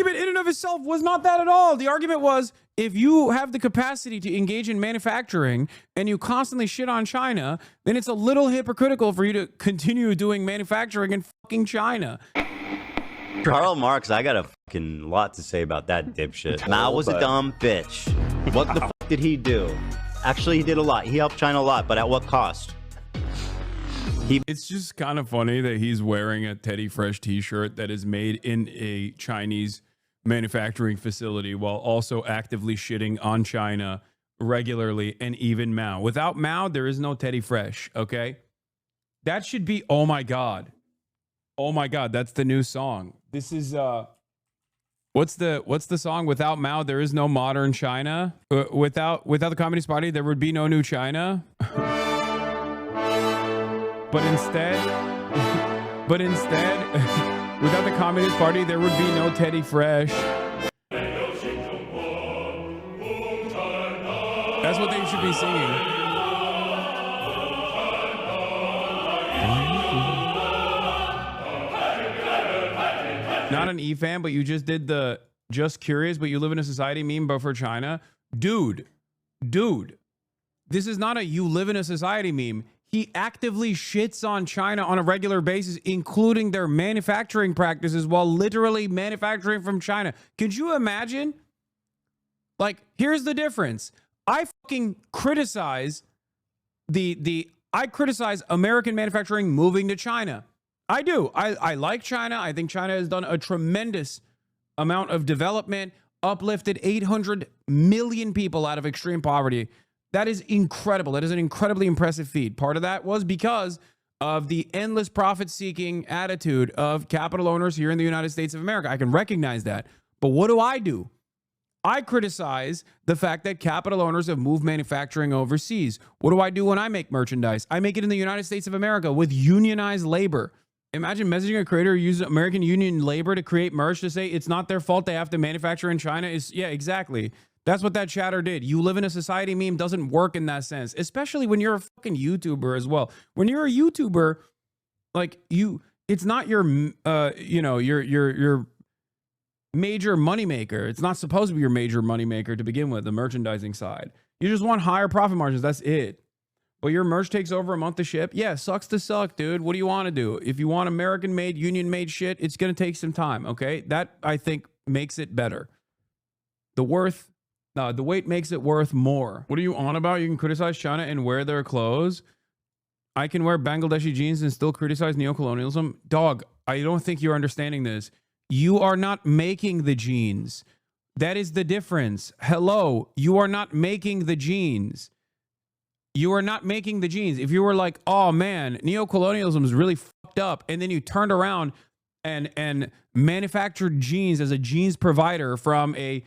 argument in and of itself was not that at all. The argument was, if you have the capacity to engage in manufacturing and you constantly shit on China, then it's a little hypocritical for you to continue doing manufacturing in fucking China. Karl Marx, I got a fucking lot to say about that dipshit. Mao was a dumb bitch. What the fuck did he do? Actually, he did a lot. He helped China a lot, but at what cost? It's just kind of funny that he's wearing a Teddy Fresh t-shirt that is made in a Chinese manufacturing facility while also actively shitting on China regularly, and even Mao. Without Mao, there is no Teddy Fresh, okay? That should be, oh my God. Oh my God, that's the new song. This is, what's the song? Without Mao, there is no modern China. Without the Communist Party, there would be no new China. But instead, without the Communist Party, there would be no Teddy Fresh. That's what they should be singing. Not an E fan, but you just did the just curious, but you live in a society meme, but for China. Dude, this is not a you live in a society meme. He actively shits on China on a regular basis, including their manufacturing practices, while literally manufacturing from China. Could you imagine? Like, here's the difference. I fucking criticize I criticize American manufacturing moving to China. I do. I like China. I think China has done a tremendous amount of development, uplifted 800 million people out of extreme poverty. That is incredible. That is an incredibly impressive feat. Part of that was because of the endless profit-seeking attitude of capital owners here in the United States of America. I can recognize that. But what do? I criticize the fact that capital owners have moved manufacturing overseas. What do I do when I make merchandise? I make it in the United States of America with unionized labor. Imagine messaging a creator who uses American union labor to create merch to say it's not their fault they have to manufacture in China. Yeah, exactly. That's what that chatter did. You live in a society meme doesn't work in that sense, especially when you're a fucking YouTuber as well. When you're a YouTuber, like it's not your, your major moneymaker. It's not supposed to be your major moneymaker to begin with, the merchandising side. You just want higher profit margins. That's it. But your merch takes over a month to ship. Yeah, sucks to suck, dude. What do you want to do? If you want American-made, union-made shit, it's going to take some time, okay? That, I think, makes it better. The weight makes it worth more. What are you on about? You can criticize China and wear their clothes. I can wear Bangladeshi jeans and still criticize neocolonialism. Dog, I don't think you're understanding this. You are not making the jeans. That is the difference. Hello, you are not making the jeans. You are not making the jeans. If you were like, oh man, neocolonialism is really fucked up, and then you turned around and manufactured jeans as a jeans provider from a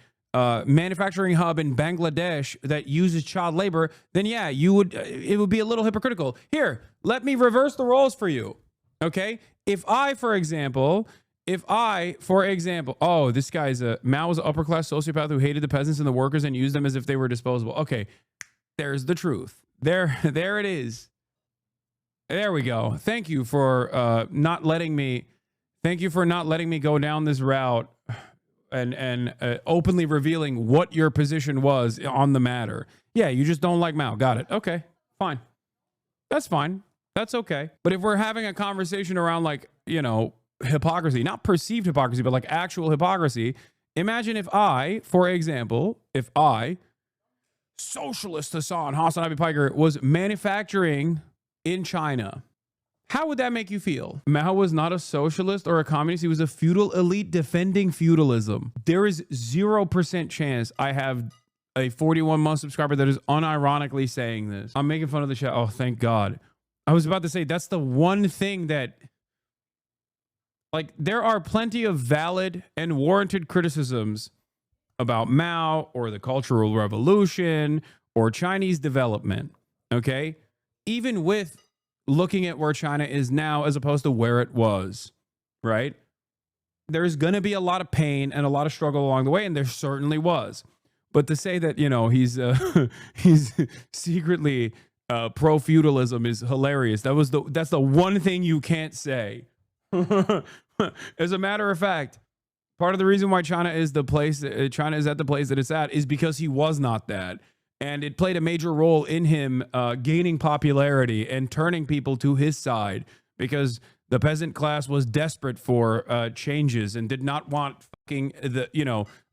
manufacturing hub in Bangladesh that uses child labor, then yeah, it would be a little hypocritical. Here, let me reverse the roles for you. Okay? If I, for example, oh, this guy's Mao was an upper class sociopath who hated the peasants and the workers and used them as if they were disposable. Okay, there's the truth. There it is. There we go. Thank you for not letting me go down this route and openly revealing what your position was on the matter. Yeah, you just don't like Mao. Got it. Okay, fine. That's fine. That's okay. But if we're having a conversation around, like, hypocrisy, not perceived hypocrisy, but like actual hypocrisy, imagine if I, for example, socialist Hasan, hasanthehun, was manufacturing in China. How would that make you feel? Mao was not a socialist or a communist. He was a feudal elite defending feudalism. There is 0% chance I have a 41-month subscriber that is unironically saying this. I'm making fun of the chat. Oh, thank God. I was about to say, that's the one thing that, like, there are plenty of valid and warranted criticisms about Mao or the Cultural Revolution or Chinese development, okay? Even with looking at where China is now as opposed to where it was, right? There's going to be a lot of pain and a lot of struggle along the way, and there certainly was. But to say that, he's secretly pro-feudalism is hilarious. That's the one thing you can't say. As a matter of fact, Part of the reason why China is at the place that it's at is because he was not that. And it played a major role in him gaining popularity and turning people to his side, because the peasant class was desperate for changes and did not want fucking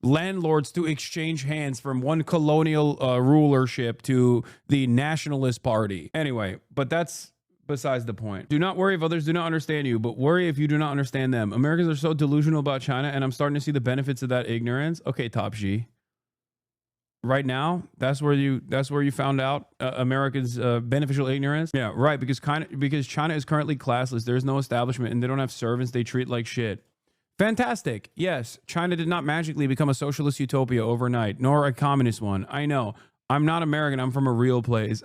landlords to exchange hands from one colonial rulership to the nationalist party. Anyway, but that's besides the point. Do not worry if others do not understand you, but worry if you do not understand them. Americans are so delusional about China, and I'm starting to see the benefits of that ignorance. Okay, Top G. Right now, that's where you found out America's beneficial ignorance. Yeah, right. Because China is currently classless. There's no establishment, and they don't have servants. They treat like shit. Fantastic. Yes, China did not magically become a socialist utopia overnight, nor a communist one. I know. I'm not American. I'm from a real place.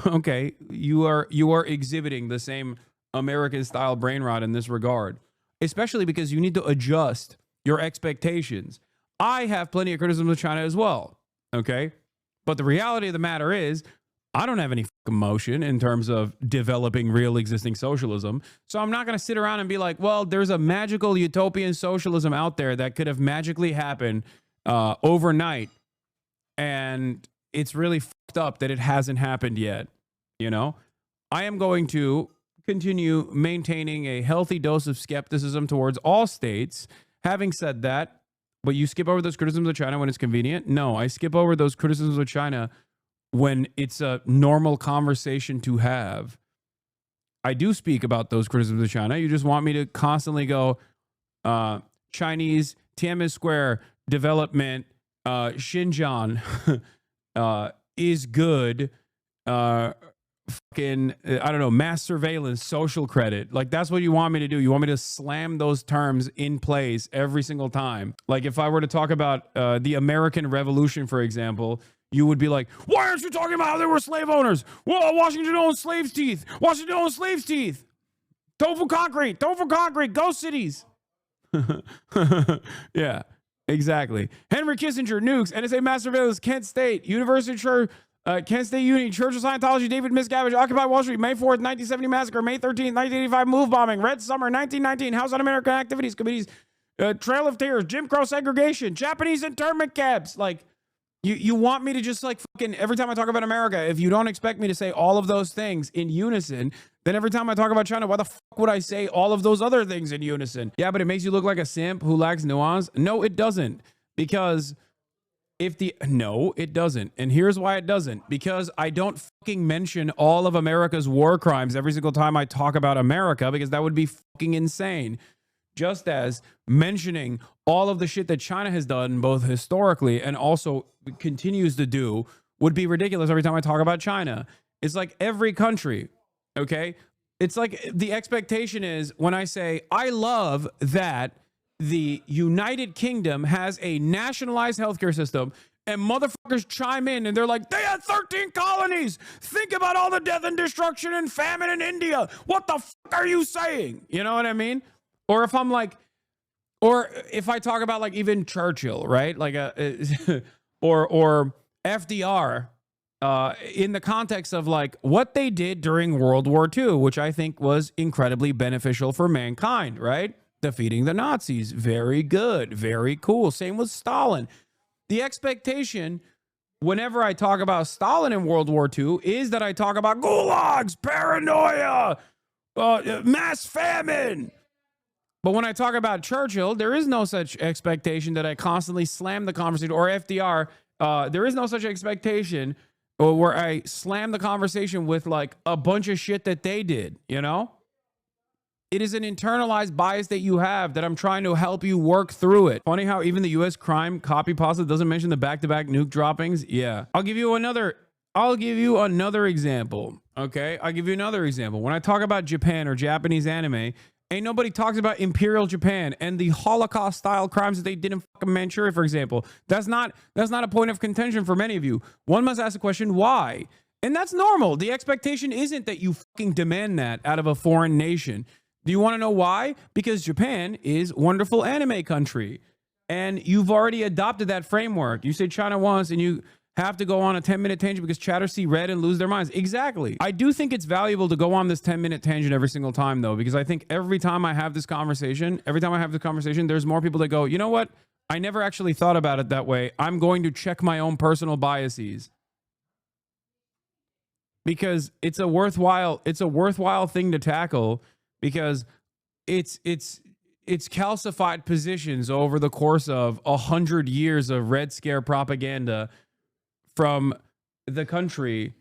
Okay, you are exhibiting the same American-style brain rot in this regard, especially because you need to adjust your expectations. I have plenty of criticism of China as well. Okay, but the reality of the matter is, I don't have any fucking motion in terms of developing real existing socialism. So I'm not going to sit around and be like, well, there's a magical utopian socialism out there that could have magically happened overnight, and it's really fucked up that it hasn't happened yet. You know, I am going to continue maintaining a healthy dose of skepticism towards all states. Having said that, but you skip over those criticisms of China when it's convenient? No, I skip over those criticisms of China when it's a normal conversation to have. I do speak about those criticisms of China. You just want me to constantly go, Chinese, Tiananmen Square, development, Xinjiang is good, fucking, I don't know, mass surveillance, social credit. Like, that's what you want me to do. You want me to slam those terms in place every single time. Like, if I were to talk about the American Revolution, for example, you would be like, why aren't you talking about how there were slave owners? Well, Washington owned slaves' teeth. Washington owned slaves' teeth. Tofu concrete, go cities. Yeah, exactly. Henry Kissinger, nukes, NSA mass surveillance, Kent State, University Church, Kent State Uni, Church of Scientology, David Miscavige, Occupy Wall Street, May 4th, 1970 massacre, May 13th, 1985 move bombing, Red Summer, 1919, House Un-American Activities Committees, Trail of Tears, Jim Crow segregation, Japanese internment camps. Like, you want me to just like fucking every time I talk about America, if you don't expect me to say all of those things in unison, then every time I talk about China, why the fuck would I say all of those other things in unison? Yeah, but it makes you look like a simp who lacks nuance. No, it doesn't. Because no, it doesn't. And here's why it doesn't. Because I don't fucking mention all of America's war crimes every single time I talk about America, because that would be fucking insane. Just as mentioning all of the shit that China has done, both historically and also continues to do, would be ridiculous every time I talk about China. It's like every country, okay? It's like the expectation is when I say, I love that the United Kingdom has a nationalized healthcare system, and motherfuckers chime in and they're like, they had 13 colonies. Think about all the death and destruction and famine in India. What the fuck are you saying? You know what I mean? Or if I'm like, or if I talk about like even Churchill, right? Like or FDR in the context of like what they did during World War II, which I think was incredibly beneficial for mankind, right? Defeating the Nazis. Very good. Very cool. Same with Stalin. The expectation whenever I talk about Stalin in World War II is that I talk about gulags, paranoia, mass famine. But when I talk about Churchill, there is no such expectation that I constantly slam the conversation, or FDR, there is no such expectation where I slam the conversation with like a bunch of shit that they did, you know? It is an internalized bias that you have that I'm trying to help you work through it. Funny how even the U.S. crime copy pasta doesn't mention the back-to-back nuke droppings. Yeah. I'll give you another example. Okay. I'll give you another example. When I talk about Japan or Japanese anime, ain't nobody talks about Imperial Japan and the Holocaust style crimes that they did in fucking Manchuria, for example. That's not a point of contention for many of you. One must ask the question, why? And that's normal. The expectation isn't that you fucking demand that out of a foreign nation. Do you want to know why? Because Japan is wonderful anime country, and you've already adopted that framework. You say China wants, and you have to go on a 10-minute tangent because chatters see red and lose their minds. Exactly. I do think it's valuable to go on this 10-minute tangent every single time, though, because I think every time I have this conversation, there's more people that go, you know what? I never actually thought about it that way. I'm going to check my own personal biases. Because it's a worthwhile thing to tackle, because it's calcified positions over the course of 100 years of Red Scare propaganda from the country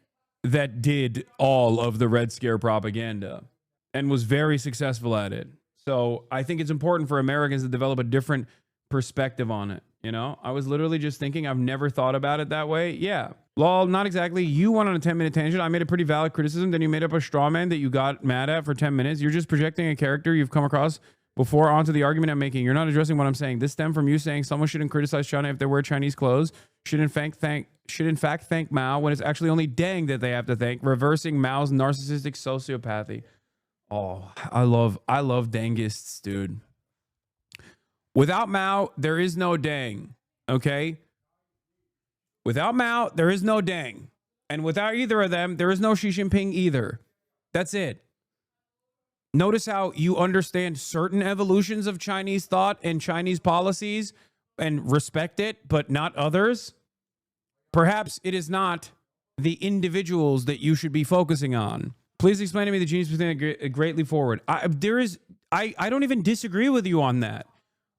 that did all of the Red Scare propaganda and was very successful at it. So I think it's important for Americans to develop a different perspective on it. You know, I was literally just thinking, I've never thought about it that way. Yeah. Lol, not exactly. You went on a 10-minute tangent. I made a pretty valid criticism. Then you made up a straw man that you got mad at for 10 minutes. You're just projecting a character you've come across before onto the argument I'm making. You're not addressing what I'm saying. This stemmed from you saying someone shouldn't criticize China if they wear Chinese clothes. Should in fact thank Mao when it's actually only Deng that they have to thank, reversing Mao's narcissistic sociopathy. Oh, I love Dengists, dude. Without Mao, there is no Deng. Okay? Without Mao, there is no Deng. And without either of them, there is no Xi Jinping either. That's it. Notice how you understand certain evolutions of Chinese thought and Chinese policies and respect it, but not others. Perhaps it is not the individuals that you should be focusing on. Please explain to me the genius between a great leap forward. I don't even disagree with you on that.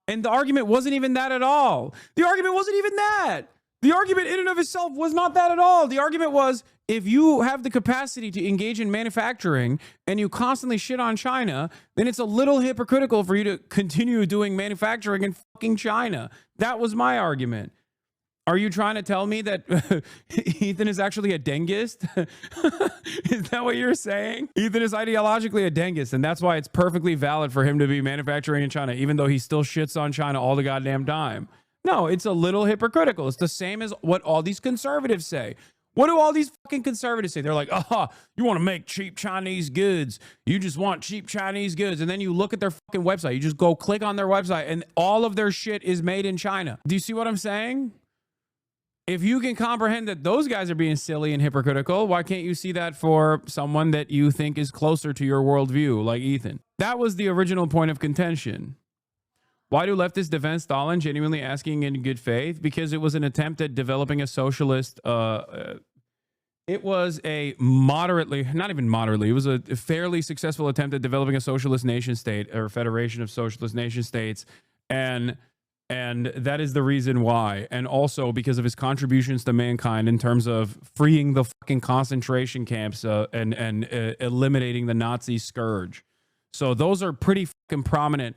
And the argument wasn't even that at all. The argument wasn't even that. The argument in and of itself was not that at all. The argument was, if you have the capacity to engage in manufacturing and you constantly shit on China, then it's a little hypocritical for you to continue doing manufacturing in fucking China. That was my argument. Are you trying to tell me that Ethan is actually a Dengist? Is that what you're saying? Ethan is ideologically a Dengist, and that's why it's perfectly valid for him to be manufacturing in China, even though he still shits on China all the goddamn time. No, it's a little hypocritical. It's the same as what all these conservatives say. What do all these fucking conservatives say? They're like, you want to make cheap Chinese goods. You just want cheap Chinese goods. And then you look at their fucking website. You just go click on their website, and all of their shit is made in China. Do you see what I'm saying? If you can comprehend that those guys are being silly and hypocritical, why can't you see that for someone that you think is closer to your worldview, like Ethan? That was the original point of contention. Why do leftists defend Stalin? Genuinely asking in good faith? Because it was an attempt at developing a socialist. It was a moderately, not even moderately, it was a fairly successful attempt at developing a socialist nation state, or federation of socialist nation states. And that is the reason why. And also because of his contributions to mankind in terms of freeing the fucking concentration camps and eliminating the Nazi scourge. So those are pretty fucking prominent.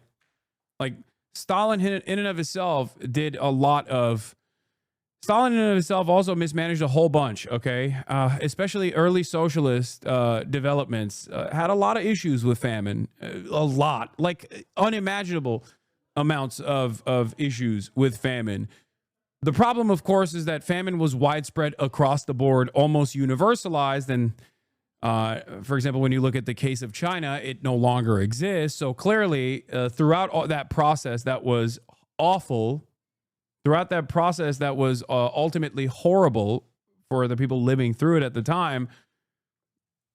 Like, Stalin in and of itself did a lot of... Stalin in and of itself also mismanaged a whole bunch, okay? Especially early socialist developments had a lot of issues with famine. A lot. Like, unimaginable amounts of issues with famine. The problem, of course, is that famine was widespread across the board, almost universalized. And for example, when you look at the case of China, it no longer exists. So clearly, throughout all that process that was awful, throughout that process that was ultimately horrible for the people living through it at the time,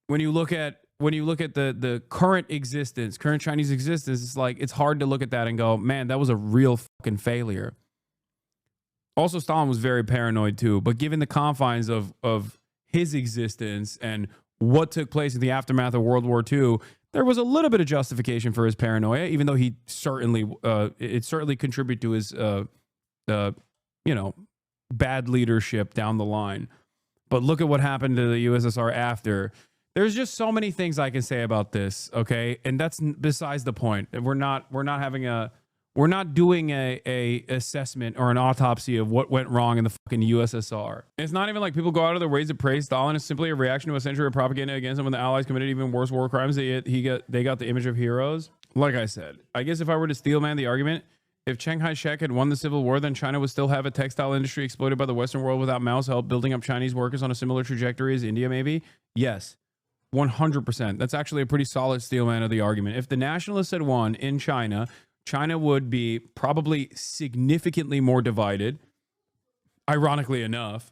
when you look at the current Chinese existence, it's like, it's hard to look at that and go, man, that was a real fucking failure. Also, Stalin was very paranoid too, but given the confines of his existence and what took place in the aftermath of World War II, there was a little bit of justification for his paranoia, even though it certainly contributed to his, bad leadership down the line. But look at what happened to the USSR after. There's just so many things I can say about this, okay? And that's besides the point. We're not doing a assessment or an autopsy of what went wrong in the fucking USSR. It's not even like people go out of their ways to praise Stalin. It's simply a reaction to a century of propaganda against him when the Allies committed even worse war crimes. They got the image of heroes. Like I said, I guess if I were to steel man the argument, if Chiang Kai-shek had won the Civil War, then China would still have a textile industry exploited by the Western world without Mao's help, building up Chinese workers on a similar trajectory as India, maybe? Yes. 100%. That's actually a pretty solid steel man of the argument. If the nationalists had won in China, China would be probably significantly more divided, ironically enough,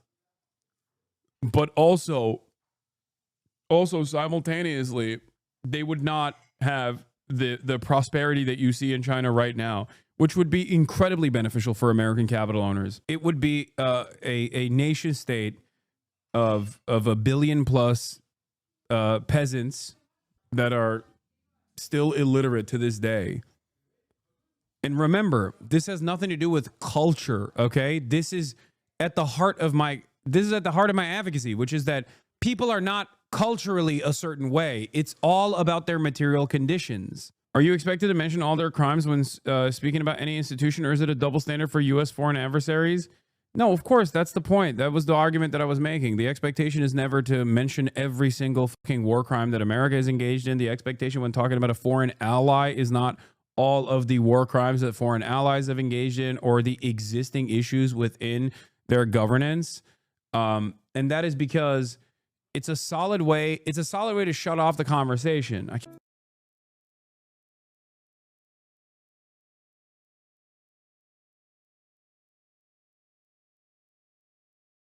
but also simultaneously, they would not have the prosperity that you see in China right now, which would be incredibly beneficial for American capital owners. It would be a nation state of a billion plus peasants that are still illiterate to this day. And remember, this has nothing to do with culture, okay? This is at the heart of my advocacy, which is that people are not culturally a certain way. It's all about their material conditions. Are you expected to mention all their crimes when speaking about any institution, or is it a double standard for U.S. foreign adversaries? No, of course, that's the point. That was the argument that I was making. The expectation is never to mention every single fucking war crime that America is engaged in. The expectation when talking about a foreign ally is not all of the war crimes that foreign allies have engaged in or the existing issues within their governance. And that is because it's a solid way to shut off the conversation.